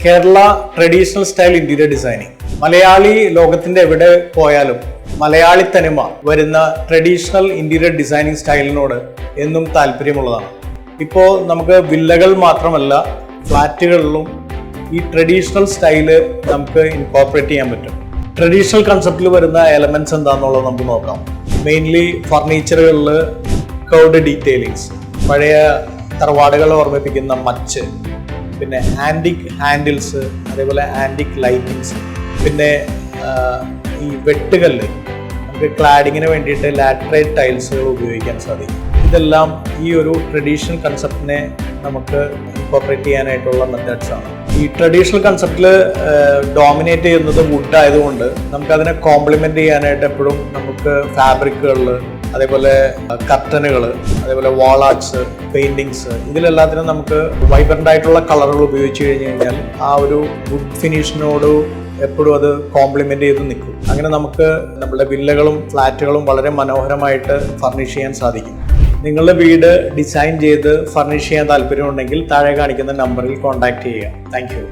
Kerala traditional style interior designing. Malayali ലോകത്തിന്റെ എവിടെ പോയാലും മലയാളി തനിമ വരുന്ന ട്രഡീഷണൽ ഇന്റീരിയർ ഡിസൈനിങ് സ്റ്റൈലിനോട് എന്നും താല്പര്യമുള്ളതാണ്. ഇപ്പോൾ നമുക്ക് വില്ലകൾ മാത്രമല്ല ഫ്ലാറ്റുകളിലും ഈ ട്രഡീഷണൽ സ്റ്റൈല് നമുക്ക് ഇൻകോർപ്പറേറ്റ് ചെയ്യാൻ പറ്റും. ട്രഡീഷണൽ കൺസെപ്റ്റിൽ വരുന്ന എലമെന്റ്സ് എന്താണെന്നുള്ളത് നമുക്ക് നോക്കാം. മെയിൻലി ഫർണിച്ചറുകളിൽ കർവ്ഡ് ഡീറ്റെയിലിങ്സ്, പഴയ തറവാടുകളെ ഓർമ്മിപ്പിക്കുന്ന മച്ച്, പിന്നെ ആൻറ്റിക് ഹാൻഡിൽസ്, അതേപോലെ ആൻറ്റിക് ലൈറ്റിങ്സ്, പിന്നെ ഈ വെട്ടുകല്ല്, നമുക്ക് ക്ലാഡിങ്ങിന് വേണ്ടിയിട്ട് ലാറ്ററൈറ്റ് ടൈൽസുകൾ ഉപയോഗിക്കാൻ സാധിക്കും. ഇതെല്ലാം ഈ ഒരു ട്രഡീഷണൽ കൺസെപ്റ്റിനെ നമുക്ക് ഇൻകോർപ്പറേറ്റ് ചെയ്യാനായിട്ടുള്ള മെത്തേഡ്സ് ആണ്. ഈ ട്രഡീഷണൽ കൺസെപ്റ്റിൽ ഡോമിനേറ്റ് ചെയ്യുന്നത് വുഡ് ആയതുകൊണ്ട് നമുക്കതിനെ കോംപ്ലിമെൻ്റ് ചെയ്യാനായിട്ട് എപ്പോഴും നമുക്ക് ഫാബ്രിക്കുകളിൽ, അതേപോലെ കർട്ടനുകൾ, അതേപോലെ വാൾ ആർട്സ്, പെയിന്റിങ്സ്, ഇതിലെല്ലാത്തിനും നമുക്ക് വൈബ്രന്റ് ആയിട്ടുള്ള കളറുകൾ ഉപയോഗിച്ച് കഴിഞ്ഞ് കഴിഞ്ഞാൽ ആ ഒരു വുഡ് ഫിനിഷിനോട് എപ്പോഴും അത് കോംപ്ലിമെന്റ് ചെയ്ത് നിൽക്കും. അങ്ങനെ നമുക്ക് നമ്മുടെ വില്ലകളും ഫ്ലാറ്റുകളും വളരെ മനോഹരമായിട്ട് ഫർണിഷ് ചെയ്യാൻ സാധിക്കും. നിങ്ങളുടെ വീട് ഡിസൈൻ ചെയ്ത് ഫർണിഷ് ചെയ്യാൻ താല്പര്യമുണ്ടെങ്കിൽ താഴെ കാണിക്കുന്ന നമ്പറിൽ കോൺടാക്ട് ചെയ്യുക. Thank you.